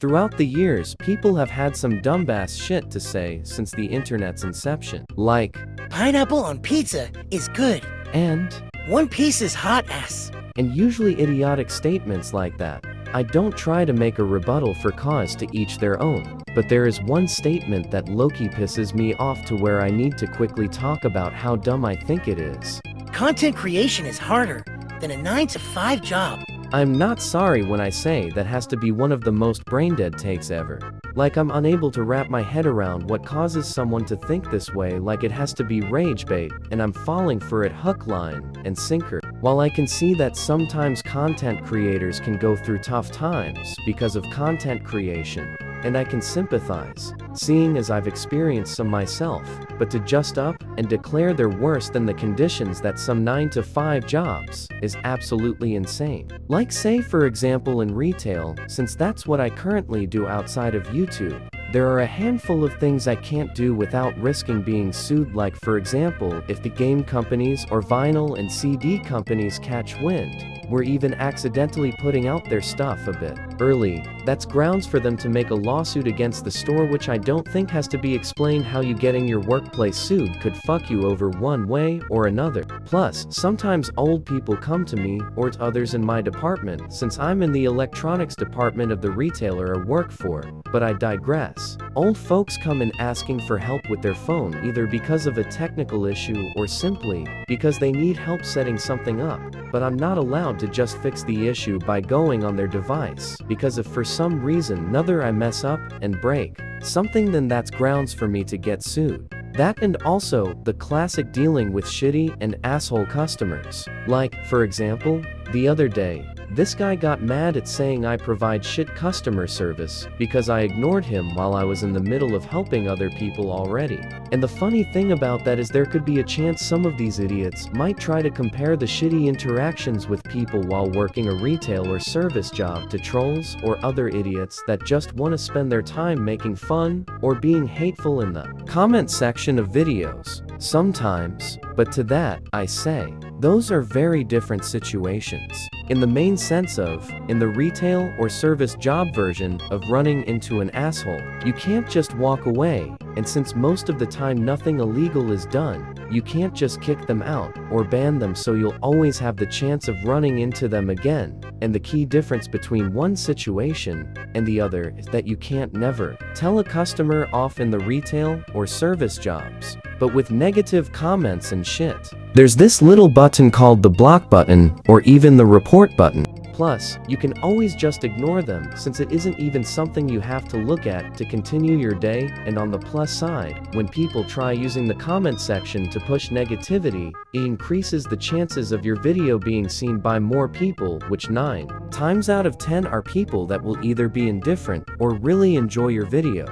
Throughout the years, people have had some dumbass shit to say since the internet's inception. Like, pineapple on pizza is good. And One Piece is hot ass. And usually idiotic statements like that. I don't try to make a rebuttal for cause to each their own, but there is one statement that low-key pisses me off to where I need to quickly talk about how dumb I think it is. Content creation is harder than a 9-to-5 job. I'm not sorry when I say that has to be one of the most brain-dead takes ever. Like I'm unable to wrap my head around what causes someone to think this way, like it has to be rage bait, and I'm falling for it hook, line, and sinker. While I can see that sometimes content creators can go through tough times because of content creation, and I can sympathize, seeing as I've experienced some myself, but to just up and declare they're worse than the conditions that some 9-to-5 jobs is absolutely insane. Like say for example in retail, since that's what I currently do outside of YouTube, there are a handful of things I can't do without risking being sued, like for example if the game companies or vinyl and CD companies catch wind, we're even accidentally putting out their stuff a bit early, that's grounds for them to make a lawsuit against the store, which I don't think has to be explained how you getting your workplace sued could fuck you over one way or another. Plus, sometimes old people come to me or to others in my department since I'm in the electronics department of the retailer I work for, but I digress. Old folks come in asking for help with their phone either because of a technical issue or simply because they need help setting something up, but I'm not allowed to just fix the issue by going on their device, because if for some reason another I mess up and break something, then that's grounds for me to get sued. That and also the classic dealing with shitty and asshole customers. Like, for example, the other day, this guy got mad at saying I provide shit customer service because I ignored him while I was in the middle of helping other people already. And the funny thing about that is there could be a chance some of these idiots might try to compare the shitty interactions with people while working a retail or service job to trolls or other idiots that just want to spend their time making fun or being hateful in the comment section of videos. Sometimes, but to that, I say, those are very different situations. In the main sense of, in the retail or service job version of running into an asshole, you can't just walk away, and since most of the time nothing illegal is done, you can't just kick them out or ban them, so you'll always have the chance of running into them again. And the key difference between one situation and the other is that you can't never tell a customer off in the retail or service jobs, but with negative comments and shit, there's this little button called the block button or even the report button. Plus, you can always just ignore them since it isn't even something you have to look at to continue your day. And on the plus side, when people try using the comment section to push negativity, it increases the chances of your video being seen by more people, which 9 times out of 10 are people that will either be indifferent or really enjoy your video.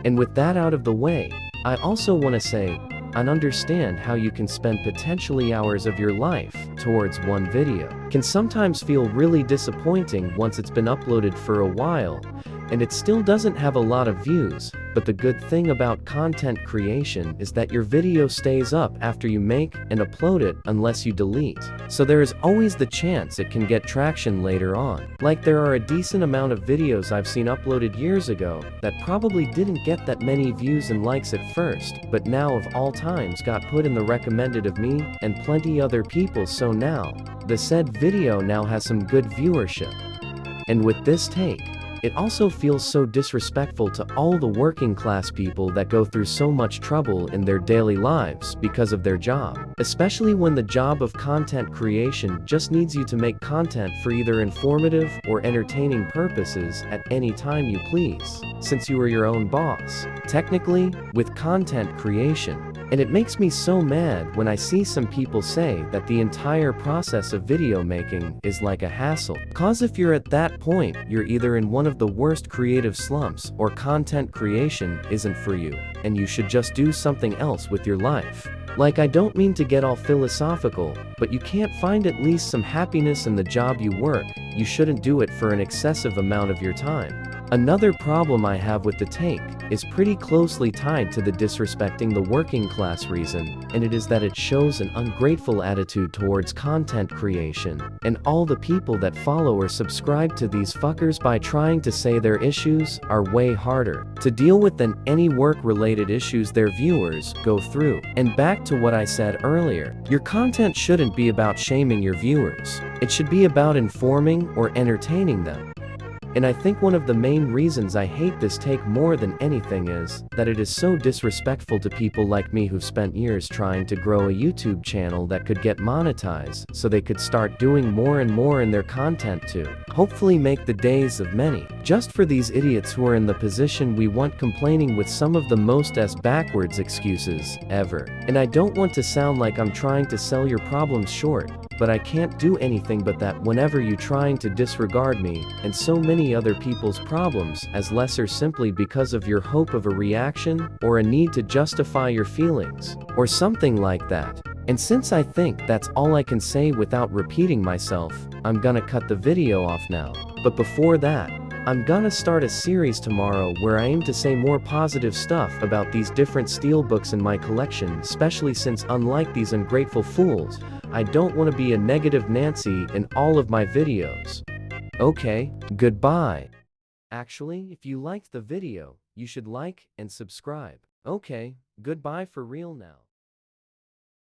And with that out of the way, I also want to say, I understand how you can spend potentially hours of your life towards one video. Can sometimes feel really disappointing once it's been uploaded for a while and it still doesn't have a lot of views, but the good thing about content creation is that your video stays up after you make and upload it unless you delete. So there is always the chance it can get traction later on. Like there are a decent amount of videos I've seen uploaded years ago that probably didn't get that many views and likes at first, but now of all times got put in the recommended of me and plenty other people, so now the said video now has some good viewership. And with this take, it also feels so disrespectful to all the working class people that go through so much trouble in their daily lives because of their job, especially when the job of content creation just needs you to make content for either informative or entertaining purposes at any time you please, since you are your own boss, technically, with content creation. And it makes me so mad when I see some people say that the entire process of video making is like a hassle. Cause if you're at that point, you're either in one of the worst creative slumps or content creation isn't for you, and you should just do something else with your life. Like, I don't mean to get all philosophical, but you can't find at least some happiness in the job you work, you shouldn't do it for an excessive amount of your time. Another problem I have with the take is pretty closely tied to the disrespecting the working class reason, and it is that it shows an ungrateful attitude towards content creation, and all the people that follow or subscribe to these fuckers by trying to say their issues are way harder to deal with than any work-related issues their viewers go through. And back to what I said earlier, your content shouldn't be about shaming your viewers. It should be about informing or entertaining them. And I think one of the main reasons I hate this take more than anything is that it is so disrespectful to people like me who've spent years trying to grow a YouTube channel that could get monetized so they could start doing more and more in their content to hopefully make the days of many. Just for these idiots who are in the position we want, complaining with some of the most backwards excuses ever. And I don't want to sound like I'm trying to sell your problems short, but I can't do anything but that whenever you trying to disregard me and so many other people's problems as lesser simply because of your hope of a reaction or a need to justify your feelings or something like that. And since I think that's all I can say without repeating myself, I'm gonna cut the video off now. But before that, I'm gonna start a series tomorrow where I aim to say more positive stuff about these different steelbooks in my collection, especially since, unlike these ungrateful fools, I don't want to be a negative Nancy in all of my videos. Okay, goodbye. Actually, if you liked the video, you should like and subscribe. Okay, goodbye for real now.